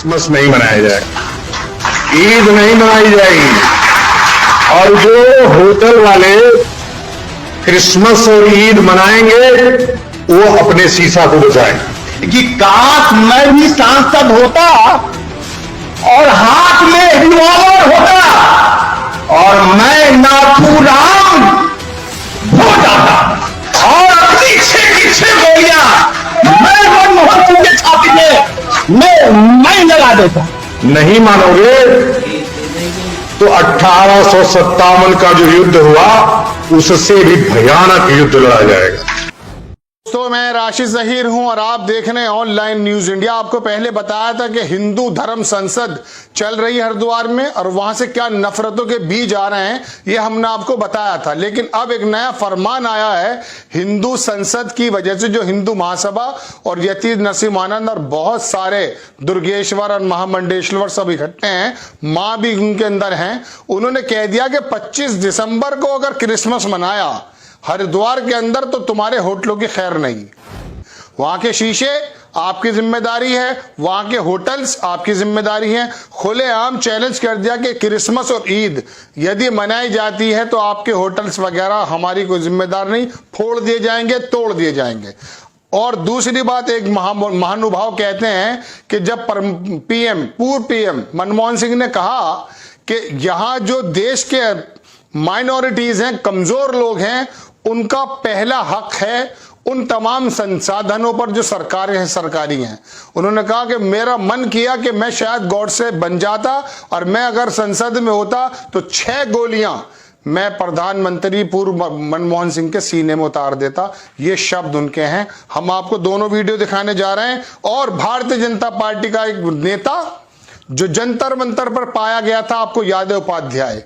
Christmas नहीं मनाया जाएगा, ईद नहीं मनाई जाएगी। और जो होटल वाले क्रिसमस और ईद मनाएंगे वो अपने शीशा को बचाएं। कि काश मैं भी सांसद होता और हाथ में रिवॉल्वर होता और मैं नाथूराम हो जाता और अपनी छह गोलियां मैं मनमोहन सिंह के छाती में मैं लगा देता। नहीं मानोगे तो 1857 का जो युद्ध हुआ उससे भी भयानक युद्ध लड़ा जाएगा। तो मैं राशिद जहीर हूं और आप देख रहे हैं ऑनलाइन न्यूज इंडिया। आपको पहले बताया था कि हिंदू धर्म संसद चल रही है हरिद्वार में और वहां से क्या नफरतों के बीज आ रहे हैं ये हमने आपको बताया था। लेकिन अब एक नया फरमान आया है हिंदू संसद की वजह से, जो हिंदू महासभा और यतीश नरसिम्हानंद और बहुत सारे दुर्गेश्वर और महामंडेश्वर सब इकट्ठे हैं, मां भी उनके अंदर हैं, उन्होंने कह दिया कि 25 दिसंबर को अगर क्रिसमस मनाया हरिद्वार के अंदर तो तुम्हारे होटलों की खैर नहीं। वहां के शीशे आपकी जिम्मेदारी है, वहां के होटल्स आपकी जिम्मेदारी है। खुलेआम चैलेंज कर दिया कि क्रिसमस और ईद यदि मनाई जाती है तो आपके होटल्स वगैरह हमारी कोई जिम्मेदार नहीं, फोड़ दिए जाएंगे, तोड़ दिए जाएंगे। और दूसरी बात, एक महानुभाव कहते हैं कि जब पूर्व पीएम मनमोहन सिंह ने कहा कि यहां जो देश के माइनॉरिटीज हैं, कमजोर लोग हैं, उनका पहला हक है उन तमाम संसाधनों पर जो सरकारी हैं। उन्होंने कहा कि मेरा मन किया कि मैं शायद गॉड से बन जाता और मैं अगर संसद में होता तो 6 गोलियां मैं प्रधानमंत्री पूर्व मनमोहन सिंह के सीने में उतार देता। ये शब्द उनके हैं। हम आपको दोनों वीडियो दिखाने जा रहे हैं। और भारतीय जनता पार्टी का एक नेता जो जंतर मंतर पर पाया गया था, आपको याद है, उपाध्याय,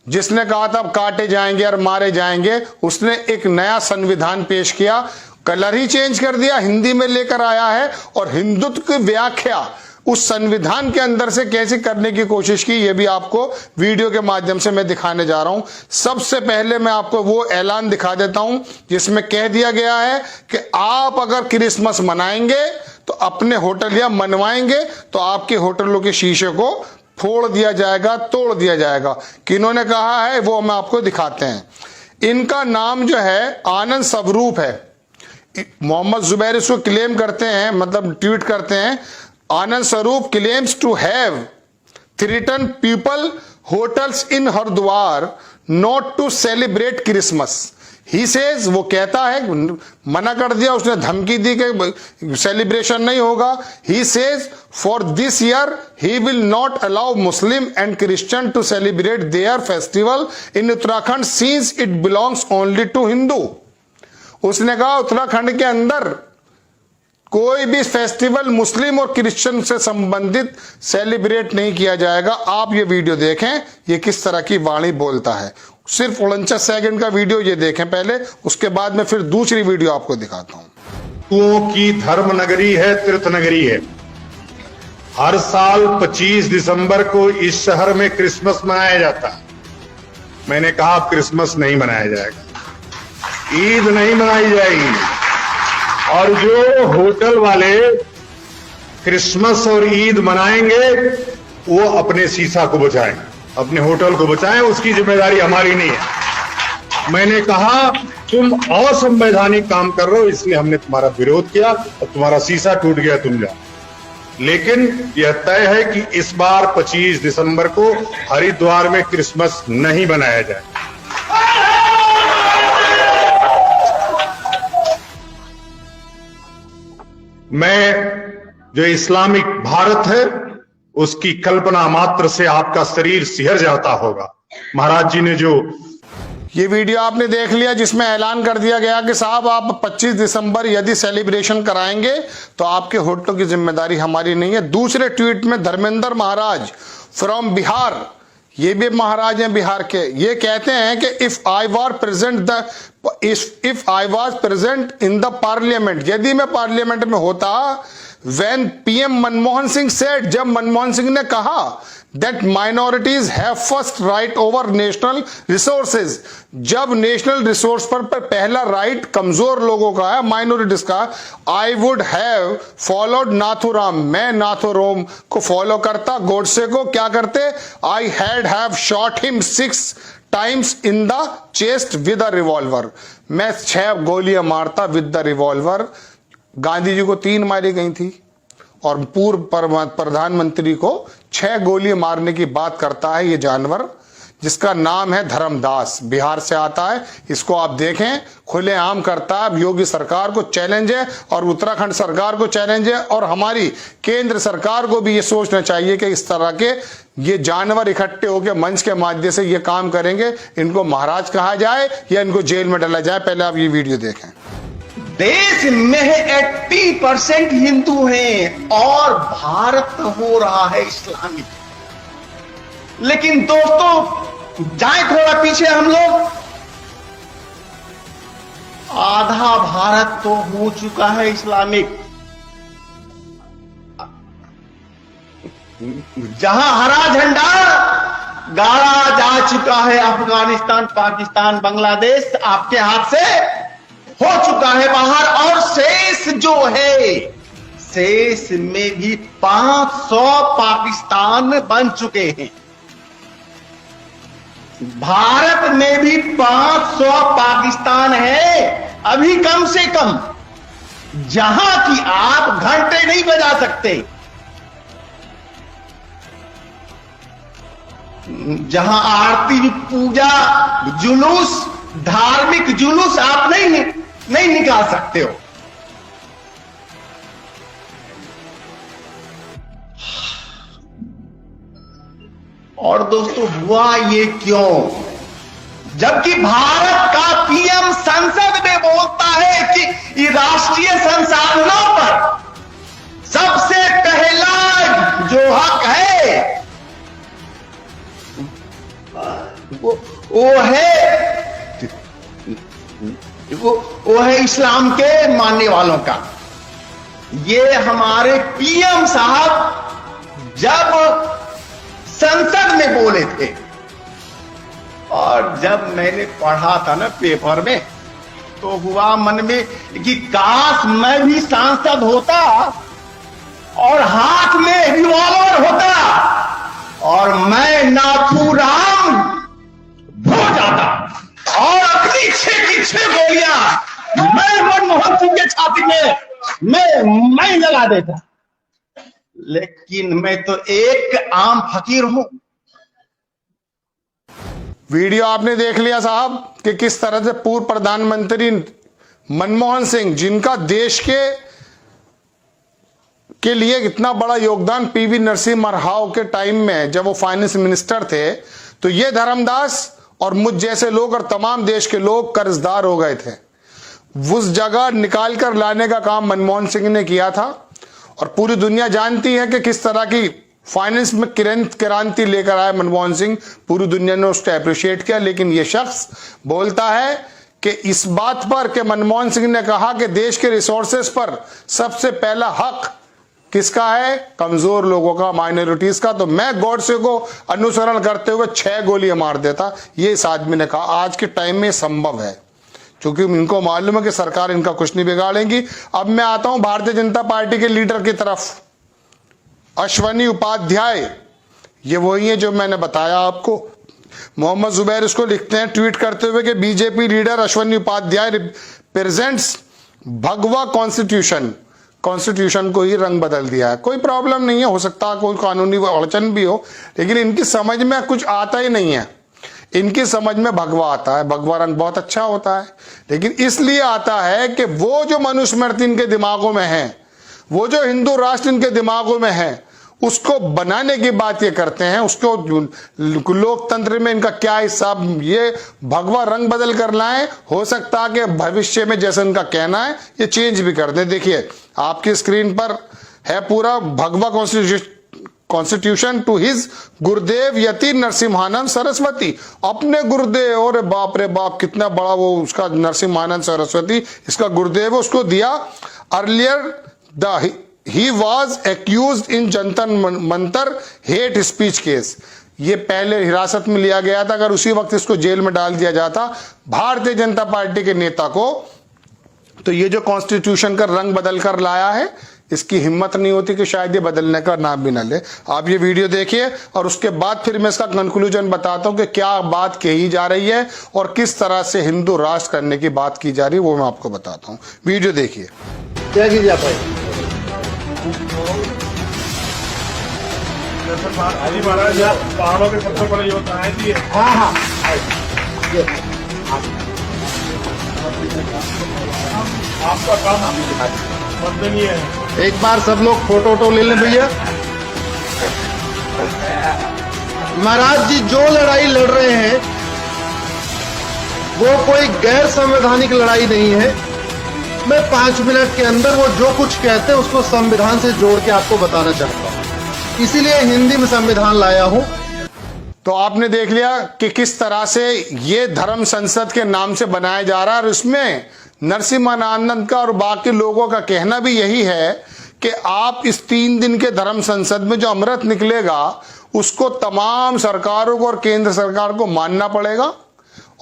जिसने कहा था अब काटे जाएंगे और मारे जाएंगे, उसने एक नया संविधान पेश किया, कलर ही चेंज कर दिया, हिंदी में लेकर आया है और हिंदुत्व की व्याख्या उस संविधान के अंदर से कैसे करने की कोशिश की, ये भी आपको वीडियो के माध्यम से मैं दिखाने जा रहा हूं। सबसे पहले मैं आपको वो ऐलान दिखा देता हूं जिसमें कह दिया गया है कि आप अगर क्रिसमस मनाएंगे तो अपने होटल या मनवाएंगे तो आपके होटलों के शीशे को फोड़ दिया जाएगा, तोड़ दिया जाएगा। किन्होंने कहा है वो हम आपको दिखाते हैं। इनका नाम जो है आनंद स्वरूप है। मोहम्मद जुबैर इसको क्लेम करते हैं, मतलब ट्वीट करते हैं, Anand Swaroop claims to have threaten people hotels in Haridwar not to celebrate Christmas. He says, वो कहता है, मना कर दिया, उसने धमकी दी कि सेलिब्रेशन नहीं होगा। He says for this year he will not allow Muslim and Christian to celebrate their festival in Uttarakhand since it belongs only to Hindu. उसने कहा उत्तराखंड के अंदर कोई भी फेस्टिवल मुस्लिम और क्रिश्चियन से संबंधित सेलिब्रेट नहीं किया जाएगा। आप ये वीडियो देखें, ये किस तरह की वाणी बोलता है। सिर्फ 49 सेकंड का वीडियो ये देखें पहले, उसके बाद में फिर दूसरी वीडियो आपको दिखाता हूं। हिंदुओं की धर्म नगरी है, तीर्थ नगरी है। हर साल 25 दिसंबर को इस शहर में क्रिसमस मनाया जाता है। मैंने कहा क्रिसमस नहीं मनाया जाएगा, ईद नहीं मनाई जाएगी। और जो होटल वाले क्रिसमस और ईद मनाएंगे वो अपने शीशा को बचाएं, अपने होटल को बचाएं, उसकी जिम्मेदारी हमारी नहीं है। मैंने कहा तुम असंवैधानिक काम कर रहे हो, इसलिए हमने तुम्हारा विरोध किया और तुम्हारा शीशा टूट गया, तुम जाओ। लेकिन यह तय है कि इस बार 25 दिसंबर को हरिद्वार में क्रिसमस नहीं मनाया जाए। मैं जो इस्लामिक भारत है उसकी कल्पना मात्र से आपका शरीर सिहर जाता होगा। महाराज जी ने जो ये वीडियो आपने देख लिया जिसमें ऐलान कर दिया गया कि साहब आप 25 दिसंबर यदि सेलिब्रेशन कराएंगे तो आपके होटलों की जिम्मेदारी हमारी नहीं है। दूसरे ट्वीट में धर्मेंद्र महाराज फ्रॉम बिहार, ये भी महाराज हैं बिहार के, ये कहते हैं कि if I was present in the parliament, यदि मैं पार्लियामेंट में होता when PM Manmohan Singh said, जब मनमोहन सिंह ने कहा that minorities have first right over national resources, जब नेशनल रिसोर्स पर पहला राइट कमजोर लोगों का है, माइनॉरिटीज का, I would have followed Nathuram, मैं नाथुराम को फॉलो करता, गोडसे को क्या करते, I have shot him 6 times in the chest with a revolver, मैं 6 गोलियां मारता with the revolver. Gandhi ji को 3 मारी गई थी और पूर्व प्रधानमंत्री को 6 गोलियां मारने की बात करता है ये जानवर, जिसका नाम है धर्मदास, बिहार से आता है। इसको आप देखें, खुलेआम करता है। योगी सरकार को चैलेंज है और उत्तराखंड सरकार को चैलेंज है और हमारी केंद्र सरकार को भी ये सोचना चाहिए कि इस तरह के ये जानवर इकट्ठे होकर मंच के माध्यम से ये काम करेंगे, इनको महाराज कहा जाए या इनको जेल में डाला जाए। पहले आप ये वीडियो देखें। देश में 80% हिंदू हैं और भारत हो रहा है इस्लामिक। लेकिन दोस्तों, जाए थोड़ा पीछे हम लोग, आधा भारत तो हो चुका है इस्लामिक। जहां हरा झंडा गाड़ा जा चुका है, अफगानिस्तान, पाकिस्तान, बांग्लादेश आपके हाथ से हो चुका है बाहर, और शेष जो है, शेष में भी 500 पाकिस्तान बन चुके हैं। भारत में भी 500 पाकिस्तान है अभी कम से कम, जहां की आप घंटे नहीं बजा सकते, जहां आरती, पूजा, जुलूस, धार्मिक जुलूस आप नहीं निकाल सकते हो। और दोस्तों, हुआ ये क्यों? जबकि भारत का पीएम संसद में बोलता है कि ये राष्ट्रीय संसाधनों पर सबसे पहला जो हक है वो है इस्लाम के मानने वालों का। ये हमारे पीएम साहब जब संसद में बोले थे, और जब मैंने पढ़ा था ना पेपर में, तो हुआ मन में कि काश मैं भी सांसद होता और हाथ में रिवॉल्वर होता और मैं नाथुराम हो जाता और अपनी 6 की 6 गोलियां मैं मनमोहन सिंह के छाती में मैं लगा देता। लेकिन मैं तो एक आम फकीर हूं। वीडियो आपने देख लिया साहब कि किस तरह से पूर्व प्रधानमंत्री मनमोहन सिंह, जिनका देश के लिए इतना बड़ा योगदान पीवी नरसिम्हा राव के टाइम में जब वो फाइनेंस मिनिस्टर थे, तो ये धर्मदास और मुझ जैसे लोग और तमाम देश के लोग कर्जदार हो गए थे। उस जगह निकाल कर लाने का काम मनमोहन सिंह ने किया था और पूरी दुनिया जानती है कि किस तरह की फाइनेंस में क्रांति लेकर आया मनमोहन सिंह। पूरी दुनिया ने उसको अप्रिशिएट किया। लेकिन यह शख्स बोलता है कि इस बात पर कि मनमोहन सिंह ने कहा कि देश के रिसोर्सेस पर सबसे पहला हक किसका है? कमजोर लोगों का, माइनॉरिटीज का। तो मैं गॉडसे को अनुसरण करते हुए 6 गोलियां मार देता, ये इस आदमी ने कहा। आज के टाइम में संभव है क्योंकि इनको मालूम है कि सरकार इनका कुछ नहीं बिगाड़ेगी। अब मैं आता हूं भारतीय जनता पार्टी के लीडर की तरफ। अश्वनी उपाध्याय, ये वही है जो मैंने बताया आपको। मोहम्मद जुबैर इसको लिखते हैं ट्वीट करते हुए कि BJP leader Ashwini Upadhyay represents bhagwa constitution को ही रंग बदल दिया है। कोई प्रॉब्लम नहीं है, हो सकता है कोई कानूनी अड़चन भी हो, लेकिन इनकी समझ में कुछ आता ही नहीं है। इनकी समझ में भगवा आता है, भगवा रंग बहुत अच्छा होता है, लेकिन इसलिए आता है कि वो जो मनुस्मृति इनके दिमागों में है, वो जो हिंदू राष्ट्र इनके दिमागों में है, उसको बनाने की बात ये करते हैं। उसको लोकतंत्र में इनका क्या हिसाब, ये भगवा रंग बदल कर लाएं। हो सकता है कि भविष्य में जैसे इनका कहना है ये चेंज भी कर दें। देखिए आपकी स्क्रीन पर है पूरा भगवा कॉन्स्टिट्यूशन टू हिज गुरुदेव यति नरसिम्हानंद सरस्वती। अपने गुरुदेव, और बाप रे बाप कितना बड़ा वो उसका नरसिम्हानंद सरस्वती इसका गुरुदेव, उसको दिया। Earlier he was accuse in Jantar Mantar hate speech case. ये पहले हिरासत में लिया गया था, अगर उसी वक्त इसको जेल में डाल दिया जाता भारतीय जनता पार्टी के नेता को, तो ये जो कॉन्स्टिट्यूशन का रंग बदल कर लाया है, इसकी हिम्मत नहीं होती कि शायद ये बदलने का नाम भी ना ले। आप ये वीडियो देखिए और उसके बाद फिर मैं इसका कंक्लूजन बताता हूं कि क्या बात कही जा रही है और किस तरह से हिंदू राष्ट्र करने की बात की जा रही है, वो मैं आपको बताता हूं। वीडियो देखिए। क्या कीजिए आप हाजी महाराज पहाड़ों के सबसे बड़े योद्धा हैं जी। हाँ आपका काम वंदनीय है। एक बार सब लोग फोटो ले लें भैया। महाराज जी जो लड़ाई लड़ रहे हैं वो कोई गैर संवैधानिक लड़ाई नहीं है। मैं 5 मिनट के अंदर वो जो कुछ कहते हैं उसको संविधान से जोड़ के आपको बताना चाहता हूं, इसीलिए हिंदी में संविधान लाया हूं। तो आपने देख लिया कि किस तरह से ये धर्म संसद के नाम से बनाया जा रहा है, और इसमें नरसिम्हानंद का और बाकी लोगों का कहना भी यही है कि आप इस 3 दिन के धर्म संसद में जो अमृत निकलेगा उसको तमाम सरकारों को और केंद्र सरकार को मानना पड़ेगा,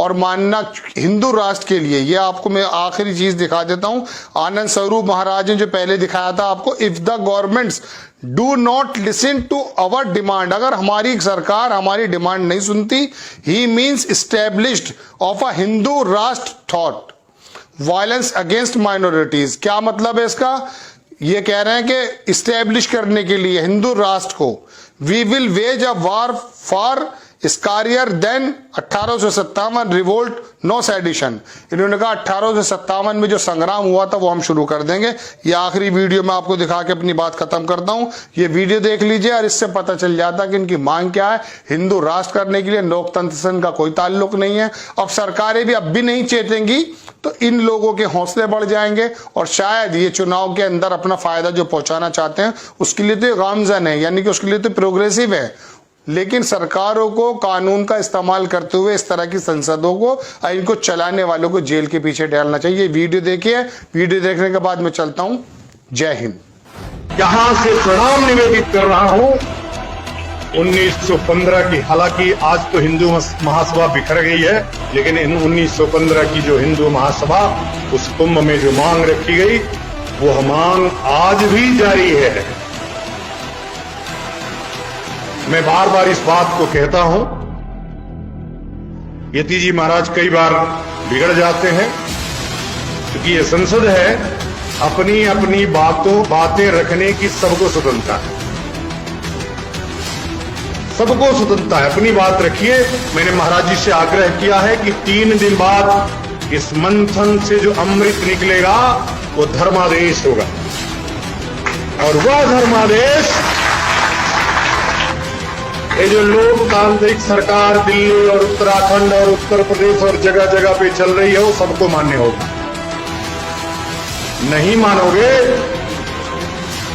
और मानना हिंदू राष्ट्र के लिए। ये आपको मैं आखिरी चीज दिखा देता हूं। आनंद स्वरूप महाराज ने जो पहले दिखाया था आपको, if the governments do not listen to our demand, अगर हमारी सरकार हमारी डिमांड नहीं सुनती, he means established of a Hindu राष्ट्र थॉट वायलेंस अगेंस्ट माइनॉरिटीज। क्या मतलब है इसका? ये कह रहे हैं कि इस्टेब्लिश करने के लिए हिंदू राष्ट्र को, we will wage a war far scarier than 1857 revolt no sedition. इन्होंने कहा 1857 में जो संग्राम हुआ था वो हम शुरू कर देंगे। ये आखिरी वीडियो में आपको दिखा के अपनी बात खत्म करता हूं। ये वीडियो देख लीजिए और इससे पता चल जाता कि इनकी मांग क्या है। हिंदू राष्ट्र करने के लिए लोकतंत्र से इनका कोई ताल्लुक नहीं है। अब सरकारें भी अब भी नहीं चेतेंगी तो इन लोगों के हौसले बढ़ जाएंगे, और शायद ये चुनाव के अंदर अपना फायदा जो पहुंचाना चाहते हैं उसके लिए तो गामजन है, यानी कि उसके लिए तो प्रोग्रेसिव है। लेकिन सरकारों को कानून का इस्तेमाल करते हुए इस तरह की संसदों को, इनको चलाने वालों को जेल के पीछे डालना चाहिए। वीडियो देखिए, वीडियो देखने के बाद मैं चलता हूं। जय हिंद। यहां से प्रणाम निवेदित कर रहा हूं 1915 की। हालांकि आज तो हिंदू महासभा बिखर गई है, लेकिन इन 1915 की जो हिंदू महासभा, उस कुंभ में जो मांग रखी गई वो मांग आज भी जारी है। मैं बार बार इस बात को कहता हूं, यति जी महाराज कई बार बिगड़ जाते हैं, क्योंकि ये संसद है, अपनी अपनी बातें रखने की सबको स्वतंत्रता है, सबको स्वतंत्रता है, अपनी बात रखिए। मैंने महाराज जी से आग्रह किया है कि 3 दिन बाद इस मंथन से जो अमृत निकलेगा वो धर्मादेश होगा, और वह धर्मादेश ये जो लोकतांत्रिक सरकार दिल्ली और उत्तराखंड और उत्तर प्रदेश और जगह जगह पे चल रही है वो सबको मान्य होगा। नहीं मानोगे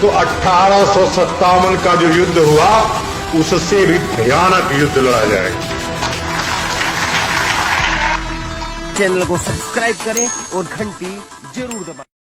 तो 1857 का जो युद्ध हुआ उससे भी भयानक युद्ध लड़ा जाएगा। चैनल को सब्सक्राइब करें और घंटी जरूर दबाएं।